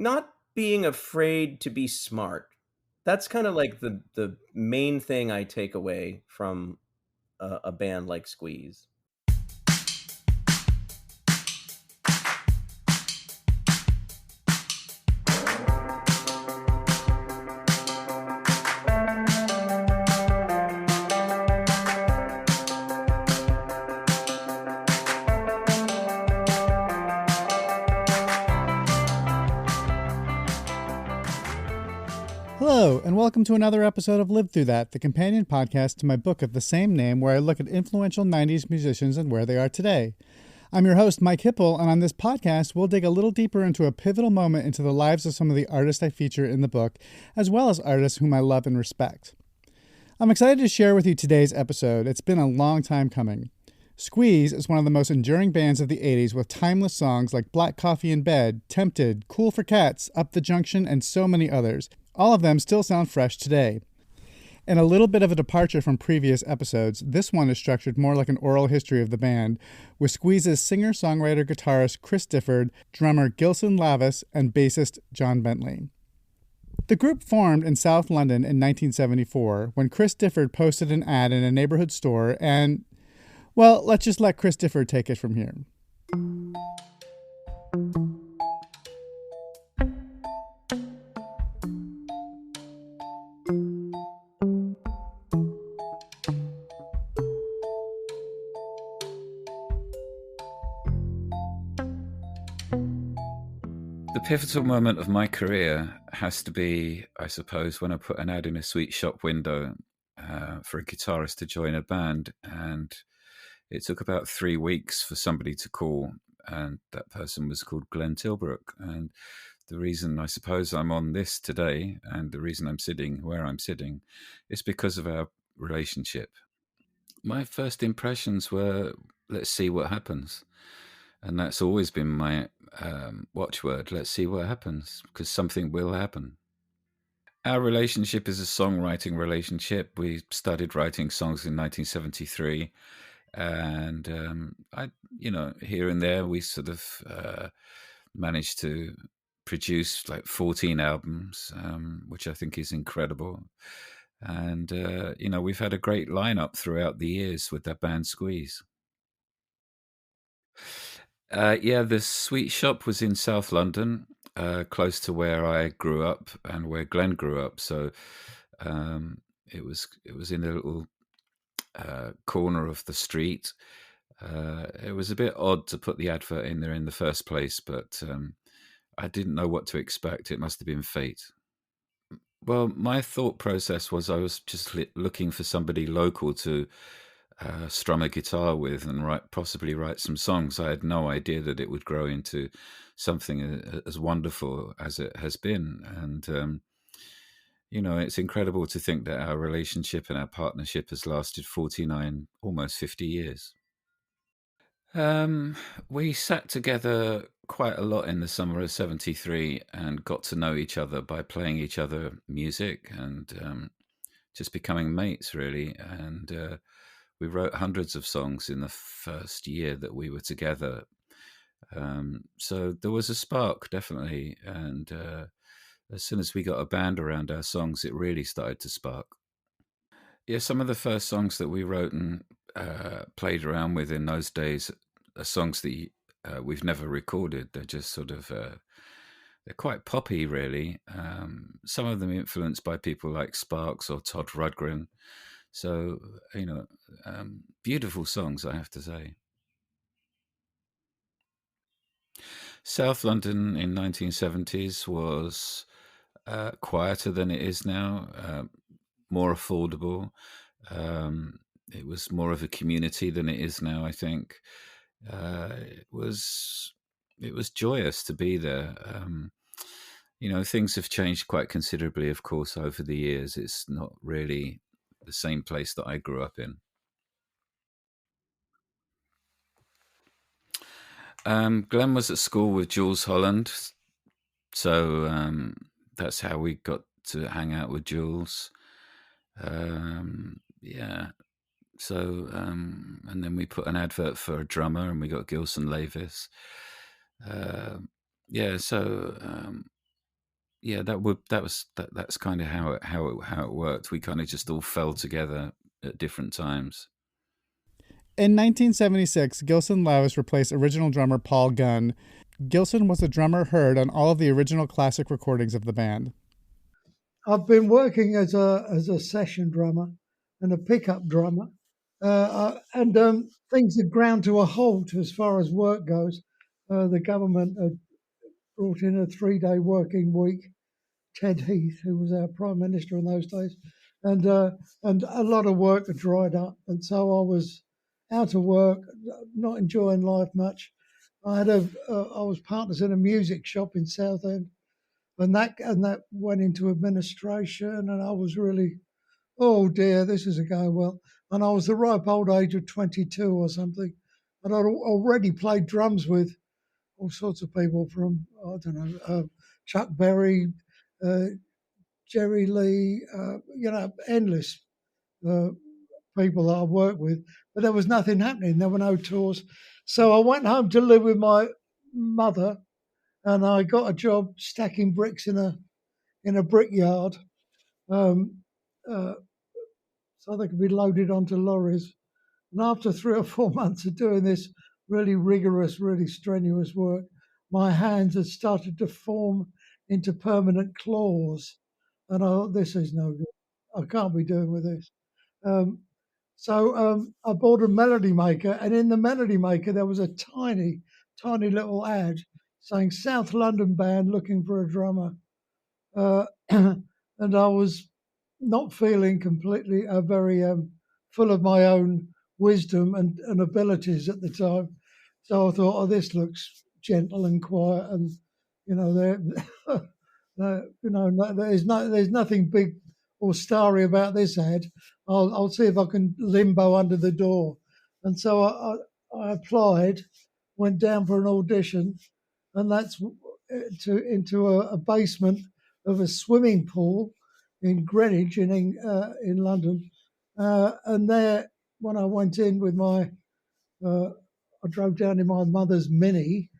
Not being afraid to be smart. That's kind of like the main thing I take away from a band like Squeeze. Hello, and welcome to another episode of Live Through That, the companion podcast to my book of the same name, where I look at influential 90s musicians and where they are today. I'm your host, Mike Hipple, and on this podcast, we'll dig a little deeper into a pivotal moment into the lives of some of the artists I feature in the book, as well as artists whom I love and respect. I'm excited to share with you today's episode. It's been a long time coming. Squeeze is one of the most enduring bands of the 80s with timeless songs like Black Coffee in Bed, Tempted, Cool for Cats, Up the Junction, and so many others. All of them still sound fresh today. In a little bit of a departure from previous episodes, this one is structured more like an oral history of the band, with Squeeze's singer-songwriter-guitarist Chris Difford, drummer Gilson Lavis, and bassist John Bentley. The group formed in South London in 1974 when Chris Difford posted an ad in a neighborhood store and, well, let's just let Chris Difford take it from here. The pivotal moment of my career has to be, I suppose, when I put an ad in a sweet shop window for a guitarist to join a band, and it took about 3 weeks for somebody to call, and that person was called Glenn Tilbrook. And the reason I suppose I'm on this today, and the reason I'm sitting where I'm sitting, is because of our relationship. My first impressions were, let's see what happens. And that's always been my watchword. Let's see what happens, because something will happen. Our relationship is a songwriting relationship. We started writing songs in 1973. And here and there, we sort of managed to produce like 14 albums, which I think is incredible. And, we've had a great lineup throughout the years with that band Squeeze. The sweet shop was in South London, close to where I grew up and where Glenn grew up. So it was in a little corner of the street. It was a bit odd to put the advert in there in the first place, but I didn't know what to expect. It must have been fate. Well, my thought process was I was just looking for somebody local to strum a guitar with and possibly write some songs. I had no idea that it would grow into something as wonderful as it has been. And, it's incredible to think that our relationship and our partnership has lasted 49, almost 50 years. We sat together quite a lot in the summer of 73 and got to know each other by playing each other music and just becoming mates, really. And we wrote hundreds of songs in the first year that we were together. So there was a spark, definitely. And as soon as we got a band around our songs, it really started to spark. Yeah, some of the first songs that we wrote and played around with in those days are songs that we've never recorded. They're just sort of, they're quite poppy, really. Some of them influenced by people like Sparks or Todd Rundgren. So, beautiful songs, I have to say. South London in 1970s was quieter than it is now, more affordable. It was more of a community than it is now, I think. It was joyous to be there. Things have changed quite considerably, of course, over the years. It's not really the same place that I grew up in. Glenn was at school with Jules Holland, so that's how we got to hang out with Jules. So, and then we put an advert for a drummer and we got Gilson Lavis. That's kind of how it worked. We kind of just all fell together at different times. In 1976, Gilson Lavis replaced original drummer Paul Gunn. Gilson was the drummer heard on all of the original classic recordings of the band. I've been working as a session drummer and a pickup drummer, and things had ground to a halt as far as work goes. The government had brought in a 3-day working week. Ted Heath, who was our prime minister in those days, and a lot of work had dried up, and so I was out of work, not enjoying life much. I was partners in a music shop in Southend, and that went into administration, and I was really, oh dear, this isn't going well. And I was the ripe old age of 22 or something, and I'd already played drums with all sorts of people from, I don't know, Chuck Berry, Jerry Lee, endless people that I worked with, but there was nothing happening. There were no tours. So I went home to live with my mother, and I got a job stacking bricks in a brickyard, so they could be loaded onto lorries. And after 3 or 4 months of doing this really rigorous, really strenuous work, my hands had started to form into permanent claws. And I thought, this is no good. I can't be doing with this. So I bought a melody maker, and in the melody maker there was a tiny, tiny little ad saying South London band looking for a drummer. And I was not feeling completely very full of my own wisdom and abilities at the time. So I thought, oh, this looks gentle and quiet, and there, there's nothing big or starry about this ad. I'll see if I can limbo under the door. And so I applied, went down for an audition, and that's into a basement of a swimming pool in Greenwich in London. And there, when I went in with I drove down in my mother's Mini.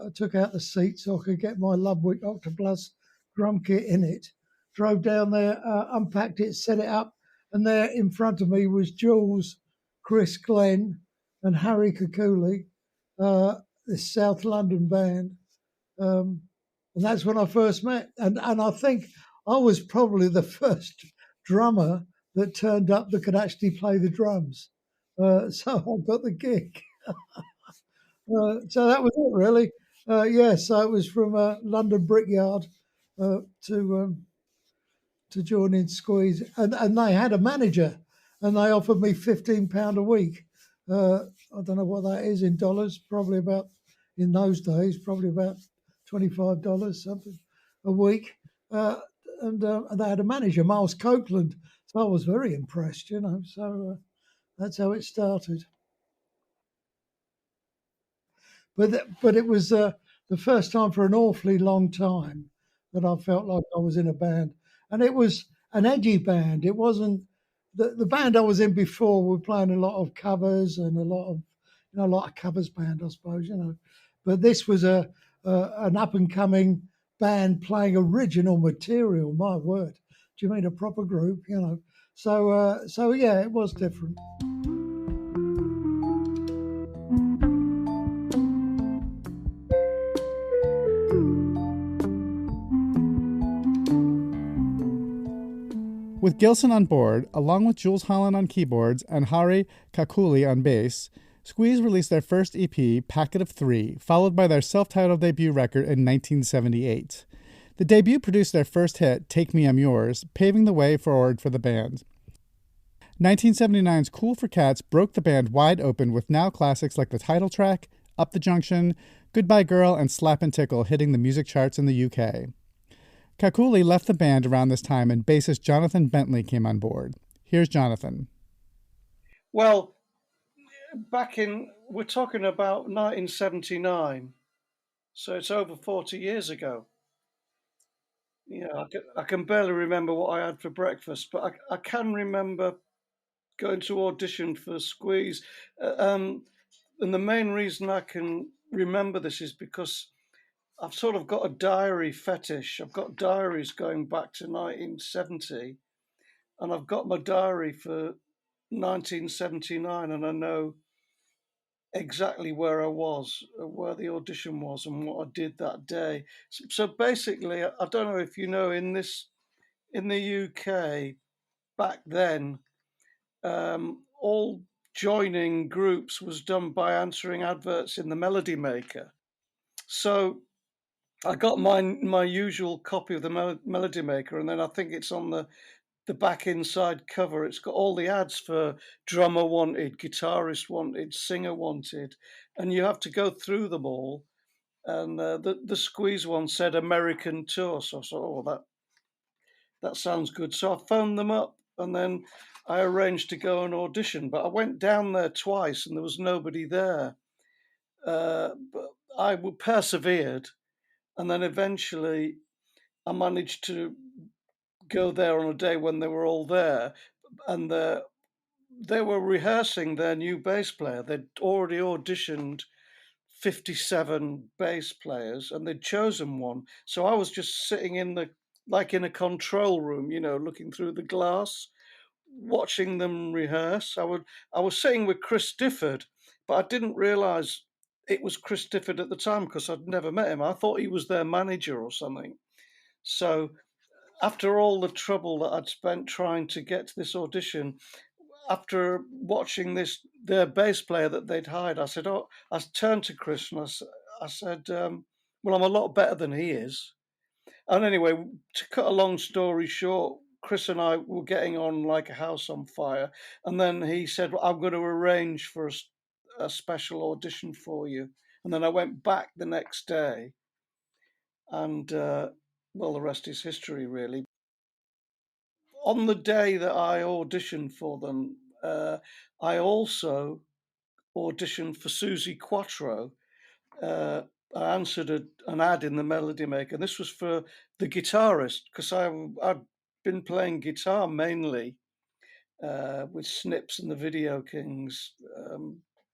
I took out the seat so I could get my Ludwig Octopus drum kit in it. Drove down there, unpacked it, set it up, and there in front of me was Jules, Chris Glenn, and Harry Kakuli, this South London band. And that's when I first met. And I think I was probably the first drummer that turned up that could actually play the drums. So I got the gig. So that was it, really. So it was from London Brickyard to join in Squeeze. And they had a manager, and they offered me £15 a week. I don't know what that is in dollars, probably about, in those days, probably about $25 something a week. And they had a manager, Miles Copeland. So I was very impressed, So that's how it started. But it was the first time for an awfully long time that I felt like I was in a band. And it was an edgy band. It wasn't the band I was in before. We were playing a lot of covers and a lot of covers band, I suppose, But this was an up and coming band playing original material. My word, do you mean a proper group? So yeah, it was different. With Gilson on board, along with Jules Holland on keyboards and Hari Kakuli on bass, Squeeze released their first EP, Packet of Three, followed by their self-titled debut record in 1978. The debut produced their first hit, Take Me I'm Yours, paving the way forward for the band. 1979's Cool for Cats broke the band wide open with now classics like the title track, Up the Junction, Goodbye Girl, and Slap and Tickle hitting the music charts in the UK. Kakuli left the band around this time and bassist Jonathan Bentley came on board. Here's Jonathan. Well, we're talking about 1979, so it's over 40 years ago. Yeah, I can barely remember what I had for breakfast, but I can remember going to audition for Squeeze. And the main reason I can remember this is because I've sort of got a diary fetish. I've got diaries going back to 1970, and I've got my diary for 1979, and I know exactly where I was, where the audition was, and what I did that day. So basically, I don't know if you know, in the UK back then, all joining groups was done by answering adverts in the Melody Maker. So I got my usual copy of the Melody Maker, and then I think it's on the back inside cover. It's got all the ads for drummer wanted, guitarist wanted, singer wanted, and you have to go through them all. And the squeeze one said American tour, so I thought, oh, that sounds good. So I phoned them up, and then I arranged to go and audition. But I went down there twice, and there was nobody there. But I persevered, and then eventually I managed to go there on a day when they were all there, and they were rehearsing their new bass player. They'd already auditioned 57 bass players, and they'd chosen one. So I was just sitting in in a control room, looking through the glass, watching them rehearse. I was sitting with Chris Difford, but I didn't realise it was Chris Difford at the time because I'd never met him. I thought he was their manager or something. So after all the trouble that I'd spent trying to get to this audition, after watching their bass player that they'd hired, I turned to Chris and I said, well, I'm a lot better than he is. And anyway, to cut a long story short, Chris and I were getting on like a house on fire. And then he said, well, I'm going to arrange for a special audition for you. And then I went back the next day, and well, the rest is history, really. On the day that I auditioned for them, I also auditioned for Suzi Quatro. I answered an ad in the Melody Maker. And this was for the guitarist, because I'd been playing guitar mainly with Snips and the Video Kings,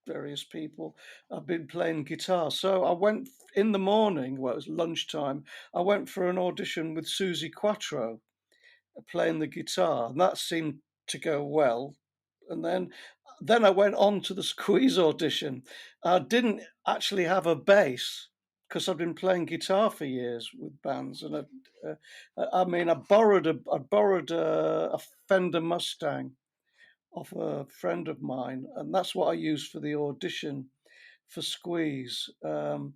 various people. I've been playing guitar. So I went in the morning, well, it was lunchtime, I went for an audition with Suzi Quatro playing the guitar, and that seemed to go well. And then I went on to the Squeeze audition. I didn't actually have a bass because I've been playing guitar for years with bands, and I borrowed a Fender Mustang off a friend of mine, and that's what I used for the audition for Squeeze. It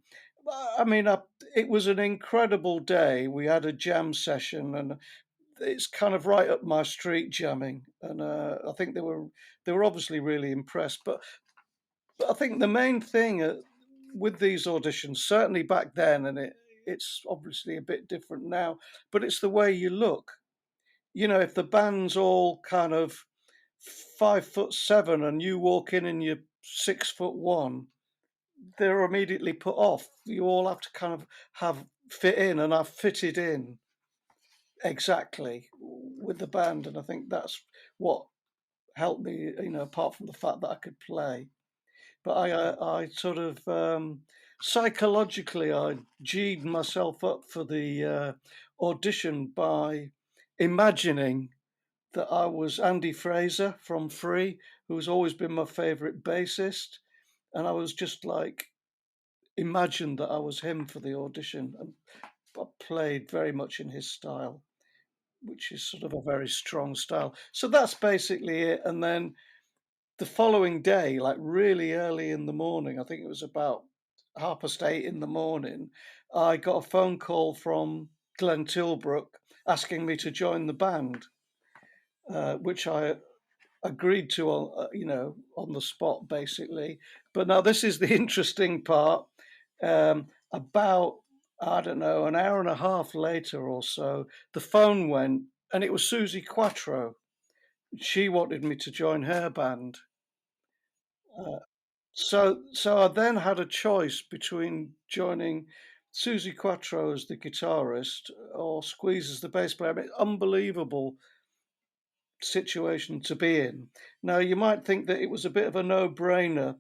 was an incredible day. We had a jam session, and it's kind of right up my street, jamming, and I think they were obviously really impressed. But I think the main thing with these auditions, certainly back then, and it's obviously a bit different now, but it's the way you look. If the band's all kind of 5'7" and you walk in and you're 6'1", they're immediately put off. You all have to kind of have fit in, and I've fitted in exactly with the band, and I think that's what helped me, apart from the fact that I could play. But I sort of psychologically I G'd myself up for the audition by imagining that I was Andy Fraser from Free, who's always been my favourite bassist, and I was just like imagined that I was him for the audition, and I played very much in his style, which is sort of a very strong style. So that's basically it. And then the following day, like really early in the morning, I think it was about 8:30 in the morning, I got a phone call from Glenn Tilbrook asking me to join the band, which I agreed to, on the spot, basically. But now this is the interesting part. About, I don't know, an hour and a half later or so, the phone went, and it was Suzi Quatro. She wanted me to join her band. So I then had a choice between joining Suzi Quatro as the guitarist or Squeeze as the bass player. Unbelievable situation to be in. Now, you might think that it was a bit of a no-brainer.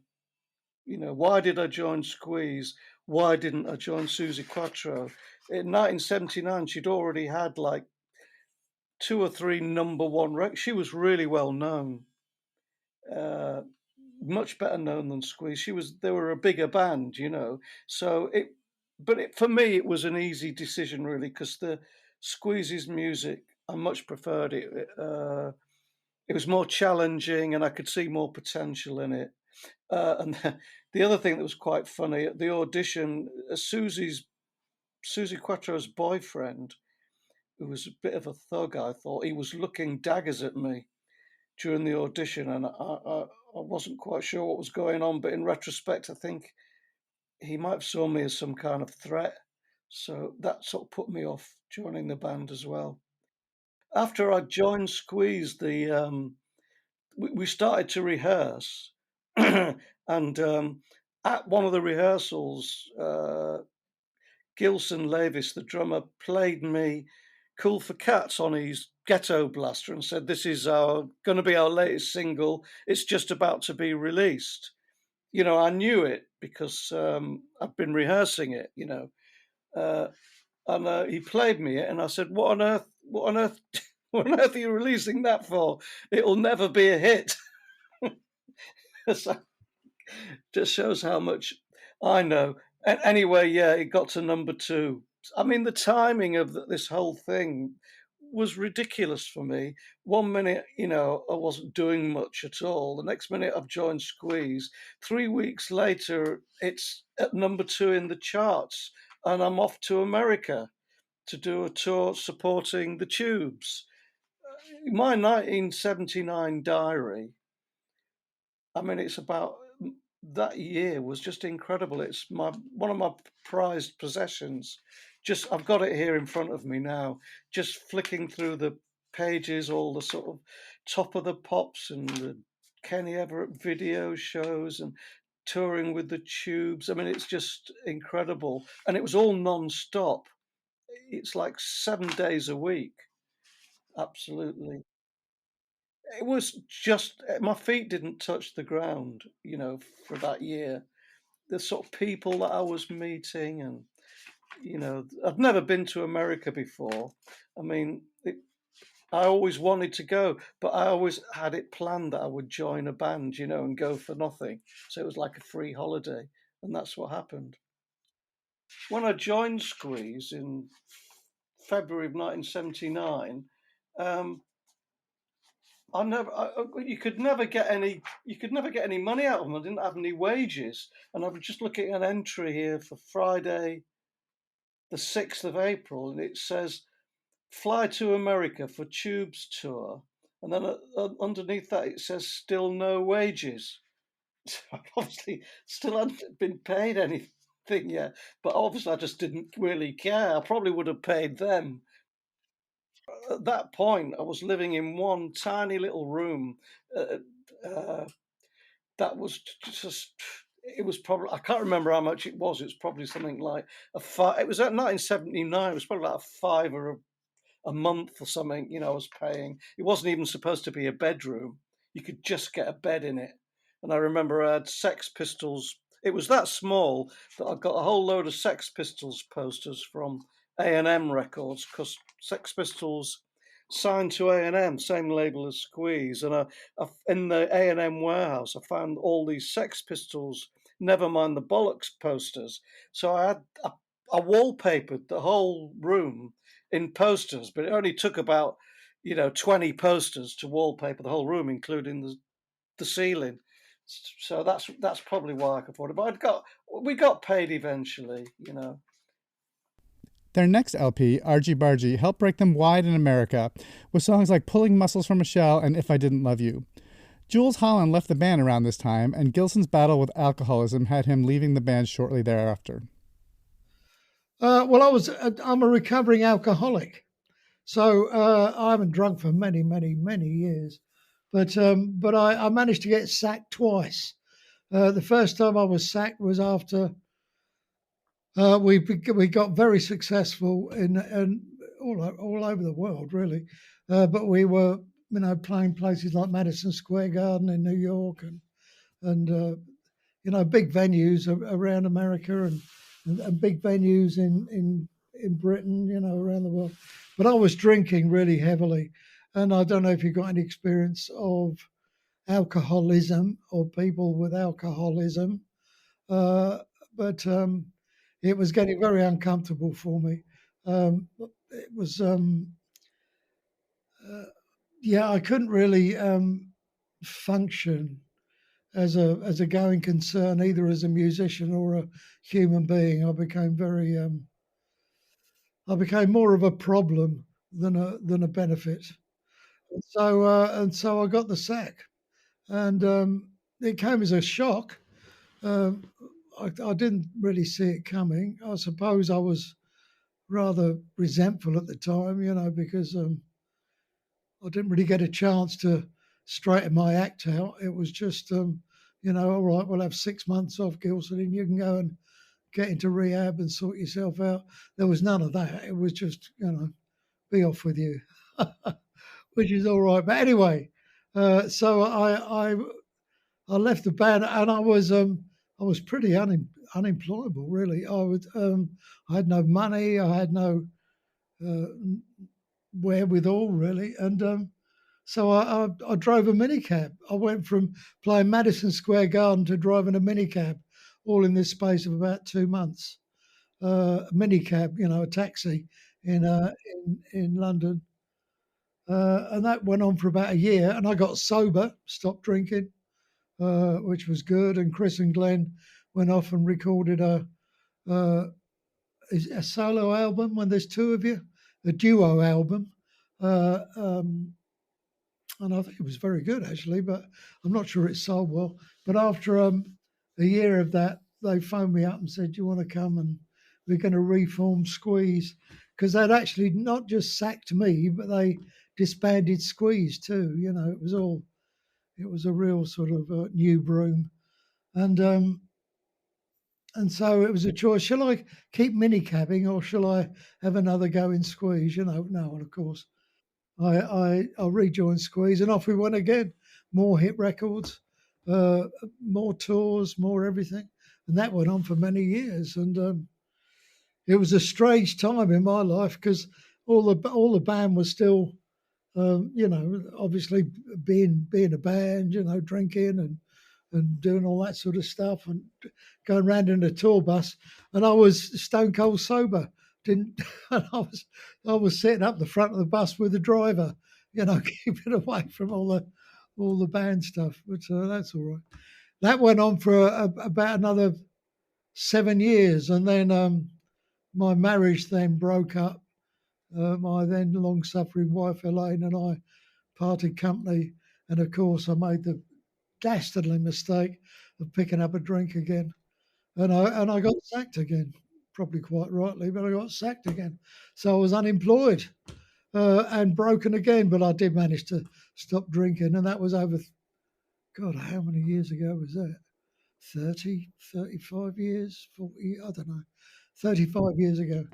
Why did I join Squeeze? why didn't I join Suzi Quatro? In 1979, she'd already had like 2 or 3 number one records. She was really well known, much better known than Squeeze. They were a bigger band, you know. So for me, it was an easy decision really, because the Squeeze's music, I much preferred it. It was more challenging, and I could see more potential in it. And the other thing that was quite funny at the audition, Suzi Quattro's boyfriend, who was a bit of a thug, I thought, he was looking daggers at me during the audition, and I wasn't quite sure what was going on. But in retrospect, I think he might have saw me as some kind of threat. So that sort of put me off joining the band as well. After I joined Squeeze, we started to rehearse, and at one of the rehearsals, Gilson Lavis, the drummer, played me "Cool for Cats" on his Ghetto Blaster and said, "This is going to be our latest single. It's just about to be released." You know, I knew it because I've been rehearsing it. You know, and he played me it, and I said, "What on earth? What on earth? What on earth are you releasing that for? It'll never be a hit." So just shows how much I know. And anyway, yeah, it got to number 2. I mean, the timing of this whole thing was ridiculous for me. One minute, you know, I wasn't doing much at all. The next minute, I've joined Squeeze. 3 weeks later, it's at number 2 in the charts, and I'm off to America to do a tour supporting the Tubes. My 1979 diary, I mean, it's about that year was just incredible. It's one of my prized possessions. Just I've got it here in front of me now. Just flicking through the pages, all the sort of Top of the Pops and the Kenny Everett video shows and touring with the Tubes. I mean, it's just incredible, and it was all non-stop. It's like 7 days a week. Absolutely. It was just my feet didn't touch the ground, you know, for that year. The sort of people that I was meeting, and you know, I'd never been to America before. I mean, I always wanted to go, but I always had it planned that I would join a band, you know, and go for nothing. So it was like a free holiday, and that's what happened. When I joined Squeeze in February of 1979, you could never get any money out of them. I didn't have any wages, and I was just looking at an entry here for Friday, the 6th of April, and it says fly to America for Tubes tour, and then underneath that it says still no wages. So I obviously still hadn't been paid anything yet, but obviously I just didn't really care. I probably would have paid them. At that point, I was living in one tiny little room. Uh, that was just. It was probably. I can't remember how much it was. It was probably something like a five. It was at 1979. It was probably like a $5 or a month or something. You know, I was paying. It wasn't even supposed to be a bedroom. You could just get a bed in it. And I remember I had Sex Pistols. It was that small that I got a whole load of Sex Pistols posters from A&M Records, because Sex Pistols signed to A&M, same label as Squeeze. And in the A&M warehouse, I found all these Sex Pistols, Never Mind the Bollocks posters. So I wallpapered the whole room in posters, but it only took about 20 posters to wallpaper the whole room, including the ceiling. So that's probably why I could afford it. But we got paid eventually, you know. Their next LP, Argy Bargy, helped break them wide in America, with songs like Pulling Muscles from a Shell and If I Didn't Love You. Jules Holland left the band around this time, and Gilson's battle with alcoholism had him leaving the band shortly thereafter. Well, I'm a recovering alcoholic, so I haven't drunk for many, many, many years. But I managed to get sacked twice. The first time I was sacked was after we got very successful in all over the world, really. But we were, playing places like Madison Square Garden in New York and big venues around America and and big venues in Britain, you know, around the world. But I was drinking really heavily, and I don't know if you've got any experience of alcoholism or people with alcoholism, but it was getting very uncomfortable for me. It was, yeah, I couldn't really function as a going concern, either as a musician or a human being. I became more of a problem than a benefit. And so I got the sack, and it came as a shock. Um, I didn't really see it coming. I suppose I was rather resentful at the time, you know, because I didn't really get a chance to straighten my act out. It was just, you know, all right, we'll have 6 months off, Gilson, and you can go and get into rehab and sort yourself out. There was none of that. It was just, you know, be off with you, which is all right. But anyway, so I left the band, and I was pretty unemployable, really. I had no money, I had no uh, wherewithal, really, and so I drove a minicab. I went from playing Madison Square Garden to driving a minicab, all in this space of about 2 months. A minicab, you know, a taxi in London, and that went on for about a year. And I got sober, stopped drinking, which was good. And Chris and Glenn went off and recorded a, a solo album when there's two of you, a duo album. And I think it was very good, actually, but I'm not sure it sold well. But after a year of that, they phoned me up and said, "Do you want to come and we're going to reform Squeeze?" Because they'd actually not just sacked me, but they disbanded Squeeze too. You know, it was a real sort of new broom. And so it was a choice. Shall I keep minicabbing or shall I have another go in Squeeze? You know, no, and of course I rejoined Squeeze, and off we went again. More hit records, more tours, more everything, and that went on for many years. And it was a strange time in my life because all the band was still, you know, obviously being a band, you know, drinking and doing all that sort of stuff and going around in a tour bus, and I was stone cold sober. Didn't and I was sitting up the front of the bus with the driver, you know, keeping away from all the band stuff. But that's all right. That went on for about another 7 years, and then my marriage then broke up. My then long-suffering wife Elaine and I parted company, and of course I made the dastardly mistake of picking up a drink again, and I got sacked again. Probably quite rightly, but I got sacked again. So I was unemployed and broken again. But I did manage to stop drinking, and that was over, God, how many years ago was that? 30, 35 years, 40, I don't know, 35 years ago.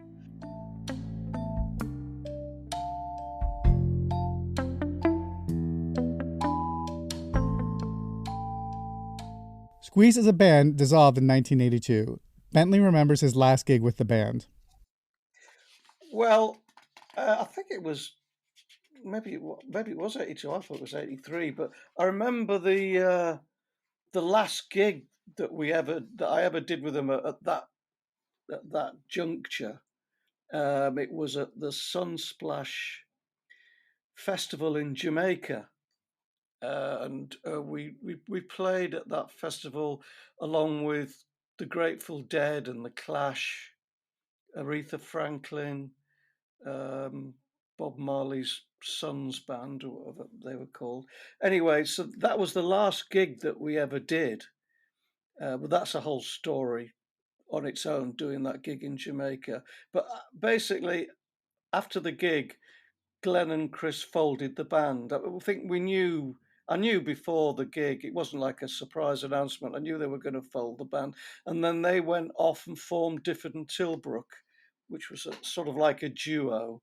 Squeeze as a band dissolved in 1982. Bentley remembers his last gig with the band. Well, I think it was maybe it was 82. I thought it was 83, but I remember the last gig that I ever did with them at that juncture. It was at the Sunsplash Festival in Jamaica. And we played at that festival along with the Grateful Dead and the Clash, Aretha Franklin, Bob Marley's Sons Band, or whatever they were called. Anyway, so that was the last gig that we ever did. But that's a whole story on its own, doing that gig in Jamaica. But basically, after the gig, Glenn and Chris folded the band. I think I knew before the gig, it wasn't like a surprise announcement. I knew they were going to fold the band. And then they went off and formed Difford and Tilbrook, which was sort of like a duo.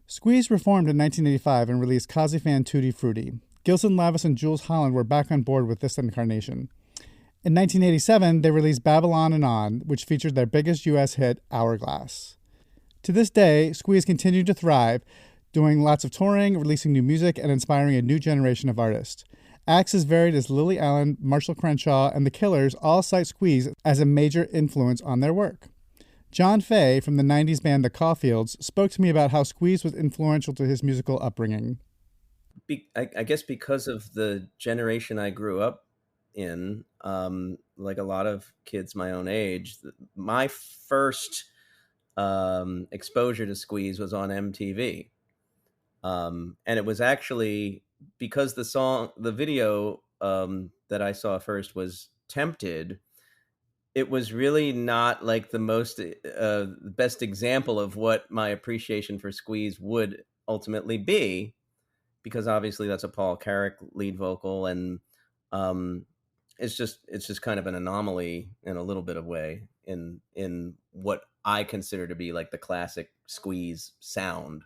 Squeeze reformed in 1985 and released Kazi Fan Tutti Frutti. Gilson Lavis and Jules Holland were back on board with this incarnation. In 1987, they released Babylon and On, which featured their biggest U.S. hit, Hourglass. To this day, Squeeze continue to thrive, doing lots of touring, releasing new music, and inspiring a new generation of artists. Acts as varied as Lily Allen, Marshall Crenshaw, and The Killers all cite Squeeze as a major influence on their work. John Faye from the 90s band The Caulfields spoke to me about how Squeeze was influential to his musical upbringing. I guess because of the generation I grew up in, like a lot of kids my own age, my first exposure to Squeeze was on MTV. And it was actually because the video that I saw first was Tempted. It was really not like the best example of what my appreciation for Squeeze would ultimately be, because obviously that's a Paul Carrack lead vocal, and it's just kind of an anomaly in a little bit of way in what I consider to be like the classic Squeeze sound,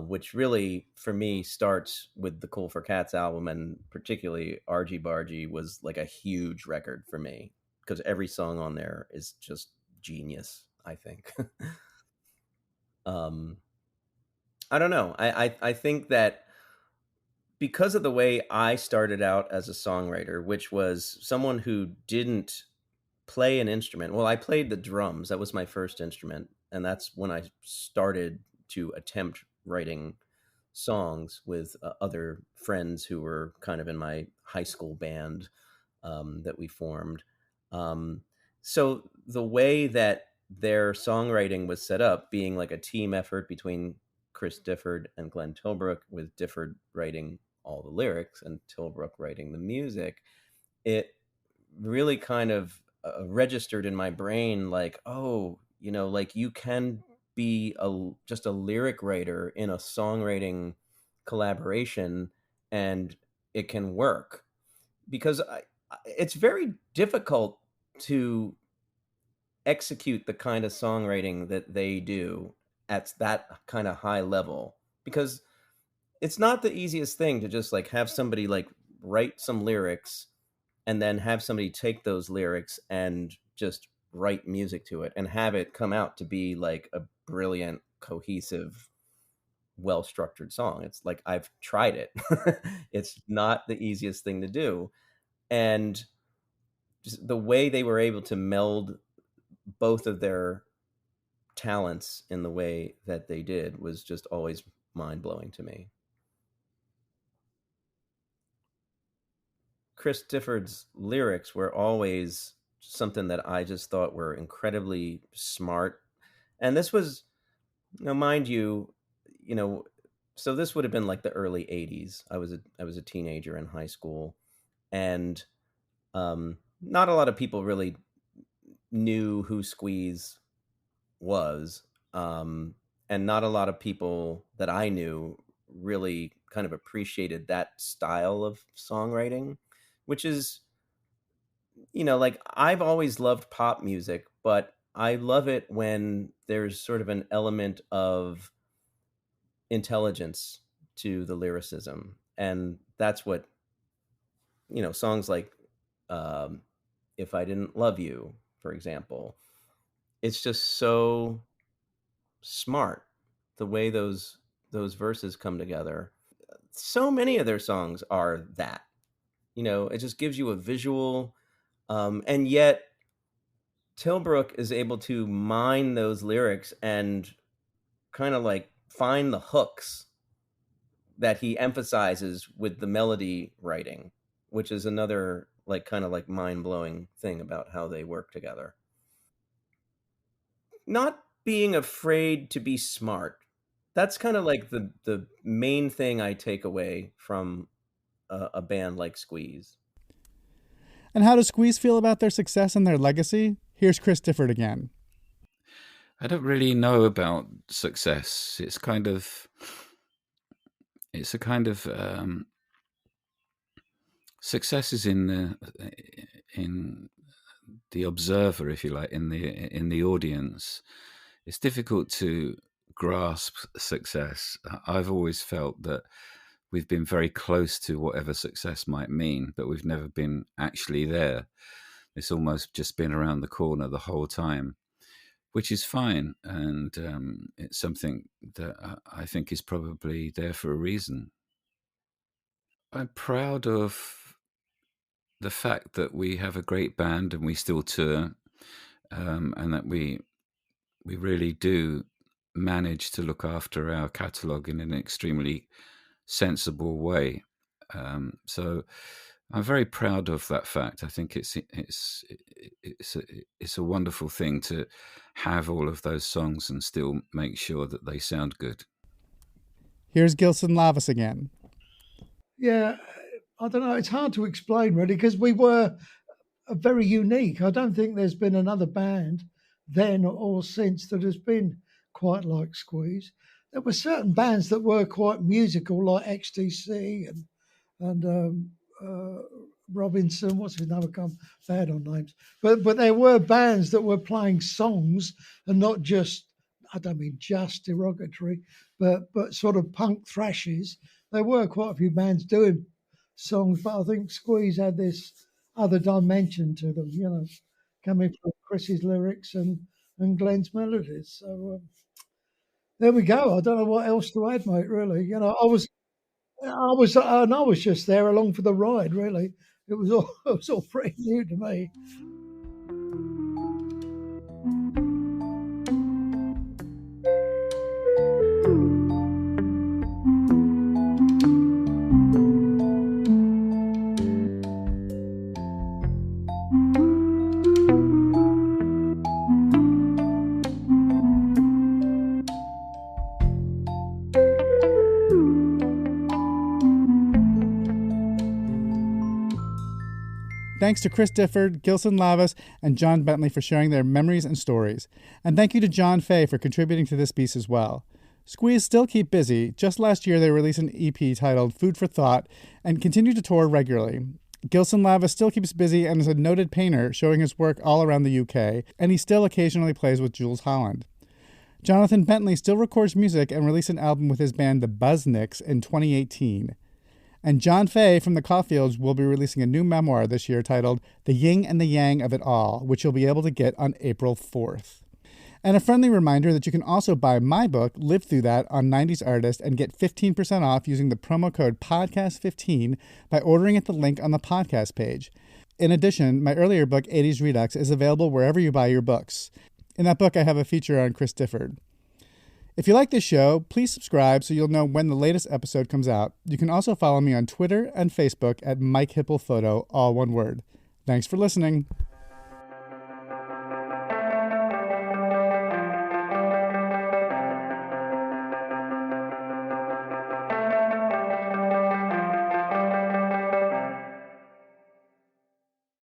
which really for me starts with the Cool for Cats album, and particularly Argy Bargy was like a huge record for me because every song on there is just genius, I think. I don't know. I think that because of the way I started out as a songwriter, which was someone who didn't play an instrument. Well, I played the drums. That was my first instrument. And that's when I started to attempt writing songs with other friends who were kind of in my high school band that we formed. So the way that their songwriting was set up, being like a team effort between Chris Difford and Glenn Tilbrook, with Difford writing all the lyrics and Tilbrook writing the music, it really kind of registered in my brain like, oh, like you can be just a lyric writer in a songwriting collaboration and it can work, because it's very difficult to execute the kind of songwriting that they do at that kind of high level, because it's not the easiest thing to just like have somebody like write some lyrics and then have somebody take those lyrics and just write music to it and have it come out to be like a brilliant, cohesive, well-structured song. It's like, I've tried it. It's not the easiest thing to do. And just the way they were able to meld both of their talents in the way that they did was just always mind-blowing to me. Chris Difford's lyrics were always something that I just thought were incredibly smart. And this was, mind you, so this would have been like the early 80s. I was a teenager in high school, and not a lot of people really knew who Squeeze was. And not a lot of people that I knew really kind of appreciated that style of songwriting, which is, like, I've always loved pop music, but I love it when there's sort of an element of intelligence to the lyricism. And that's what, songs like If I Didn't Love You, for example, it's just so smart the way those verses come together. So many of their songs are that, it just gives you a visual, and yet Tilbrook is able to mine those lyrics and kind of like find the hooks that he emphasizes with the melody writing, which is another like kind of like mind-blowing thing about how they work together. Not being afraid to be smart. That's kind of like the main thing I take away from a band like Squeeze. And how does Squeeze feel about their success and their legacy? Here's Chris Difford again. I don't really know about success. It's a kind of success is in the observer, if you like, in the audience. It's difficult to grasp success. I've always felt that we've been very close to whatever success might mean, but we've never been actually there. It's almost just been around the corner the whole time, which is fine. And it's something that I think is probably there for a reason. I'm proud of the fact that we have a great band and we still tour, and that we really do manage to look after our catalogue in an extremely sensible way. So I'm very proud of that fact. I think it's a wonderful thing to have all of those songs and still make sure that they sound good. Here's Gilson Lavis again. Yeah, I don't know. It's hard to explain really because we were very unique. I don't think there's been another band then or since that has been quite like Squeeze. There were certain bands that were quite musical, like XTC and Robinson. What's his name? I can't bad on names. But there were bands that were playing songs and not just. I don't mean just derogatory, but sort of punk thrashes. There were quite a few bands doing songs, but I think Squeeze had this other dimension to them, you know, coming from Chris's lyrics and Glenn's melodies. So there we go. I don't know what else to add, mate. Really, you know, I was just there along for the ride. Really, it was all pretty new to me. Thanks to Chris Difford, Gilson Lavis, and John Bentley for sharing their memories and stories. And thank you to John Faye for contributing to this piece as well. Squeeze still keep busy. Just last year they released an EP titled Food for Thought and continue to tour regularly. Gilson Lavis still keeps busy and is a noted painter, showing his work all around the UK, and he still occasionally plays with Jules Holland. Jonathan Bentley still records music and released an album with his band The Buzznicks in 2018. And John Faye from the Caulfields will be releasing a new memoir this year titled The Yin and the Yang of It All, which you'll be able to get on April 4th. And a friendly reminder that you can also buy my book, Live Through That, on 90s Artist and get 15% off using the promo code PODCAST15 by ordering at the link on the podcast page. In addition, my earlier book, 80s Redux, is available wherever you buy your books. In that book, I have a feature on Chris Difford. If you like this show, please subscribe so you'll know when the latest episode comes out. You can also follow me on Twitter and Facebook at Mike Hipple Photo, all one word. Thanks for listening.